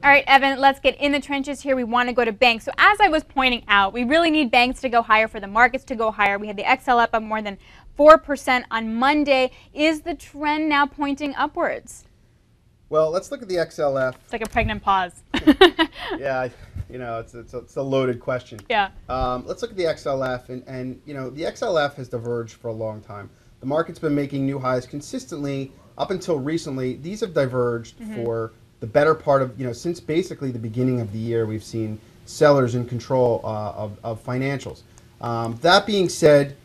All right, Evan, let's get in the trenches here. We want to go to banks. So as I was pointing out, we really need banks to go higher for the markets to go higher. We had the XL up more than 4% on Monday. Is the trend now pointing upwards? Well, let's look at the XLF. It's like a pregnant pause. Yeah, it's a loaded question. Yeah. Let's look at the XLF, and the XLF has diverged for a long time. The market's been making new highs consistently up until recently. These have diverged for the better part of, since basically the beginning of the year. We've seen sellers in control of financials. That being said,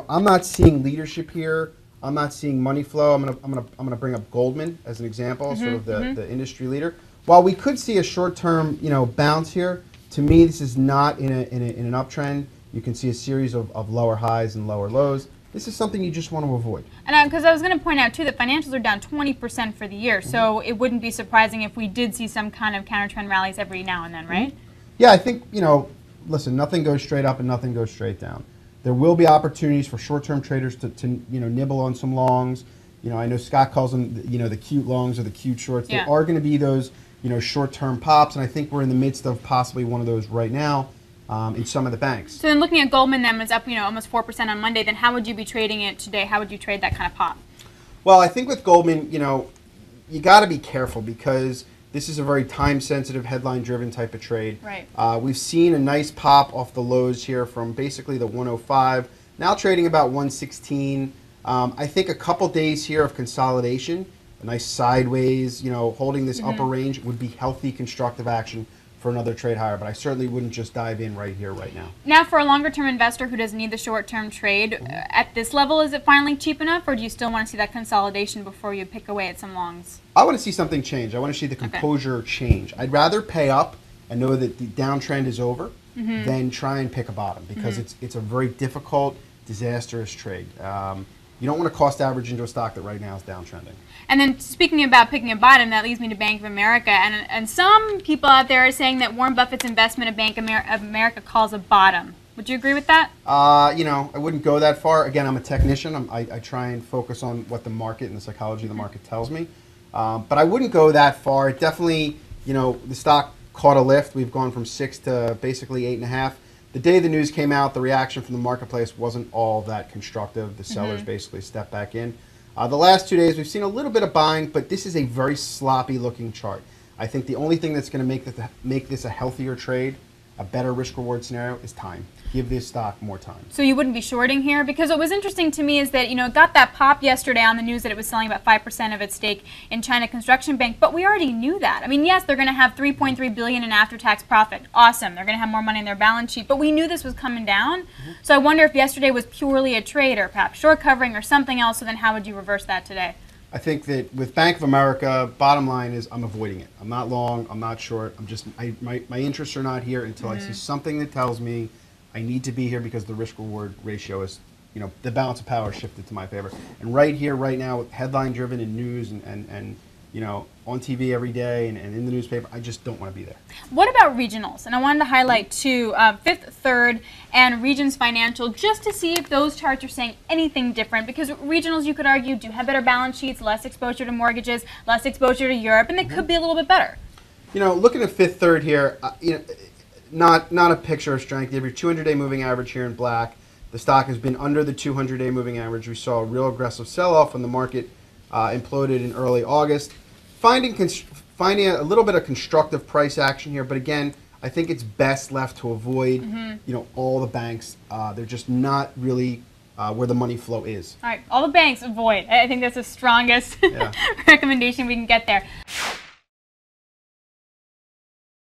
I'm not seeing leadership here. I'm not seeing money flow. I'm gonna bring up Goldman as an example, sort of the industry leader. While we could see a short-term bounce here, to me this is not in an uptrend. You can see a series of lower highs and lower lows. This is something you just want to avoid. And because I was going to point out too that financials are down 20% for the year, so it wouldn't be surprising if we did see some kind of counter-trend rallies every now and then, right? Yeah, I think listen, nothing goes straight up and nothing goes straight down. There will be opportunities for short-term traders to nibble on some longs. I know Scott calls them the cute longs or the cute shorts. Yeah. There are going to be those short-term pops, and I think we're in the midst of possibly one of those right now in some of the banks. So then looking at Goldman, then it's up almost 4% on Monday. Then how would you be trading it today? How would you trade that kind of pop? Well, I think with Goldman, you got to be careful because this is a very time-sensitive, headline-driven type of trade. Right. We've seen a nice pop off the lows here from basically the 105, now trading about 116. I think a couple days here of consolidation, a nice sideways, holding this upper range would be healthy, constructive action for another trade higher, but I certainly wouldn't just dive in right here, right now. Now, for a longer-term investor who doesn't need the short-term trade, at this level, is it finally cheap enough, or do you still want to see that consolidation before you pick away at some longs? I want to see something change. I want to see the composure change. I'd rather pay up and know that the downtrend is over than try and pick a bottom because it's a very difficult, disastrous trade. You don't want to cost average into a stock that right now is downtrending. And then speaking about picking a bottom, that leads me to Bank of America. And some people out there are saying that Warren Buffett's investment of Bank of America calls a bottom. Would you agree with that? I wouldn't go that far. Again, I'm a technician. I try and focus on what the market and the psychology of the market tells me. But I wouldn't go that far. It definitely, the stock caught a lift. We've gone from 6 to basically 8.5. The day the news came out, the reaction from the marketplace wasn't all that constructive. The sellers basically stepped back in. The last 2 days, we've seen a little bit of buying, but this is a very sloppy-looking chart. I think the only thing that's going to make this a healthier trade, a better risk-reward scenario, is time. Give this stock more time. So you wouldn't be shorting here? Because what was interesting to me is that, it got that pop yesterday on the news that it was selling about 5% of its stake in China Construction Bank, but we already knew that. I mean, yes, they're going to have $3.3 billion in after-tax profit. Awesome. They're going to have more money in their balance sheet, but we knew this was coming down. So I wonder if yesterday was purely a trade or perhaps short covering or something else, so then how would you reverse that today? I think that with Bank of America, bottom line is I'm avoiding it. I'm not long, I'm not short. My interests are not here until I see something that tells me I need to be here because the risk-reward ratio is, the balance of power shifted to my favor. And right here, right now, headline-driven in news and on TV every day and in the newspaper, I just don't want to be there. What about regionals? And I wanted to highlight two, Fifth Third and Regions Financial, just to see if those charts are saying anything different. Because regionals, you could argue, do have better balance sheets, less exposure to mortgages, less exposure to Europe, and they could be a little bit better. Looking at Fifth Third here, not a picture of strength. You have your 200-day moving average here in black. The stock has been under the 200-day moving average. We saw a real aggressive sell-off when the market imploded in early August. Finding a little bit of constructive price action here, but again, I think it's best left to avoid all the banks. They're just not really where the money flow is. All right, all the banks avoid. I think that's the strongest recommendation we can get there.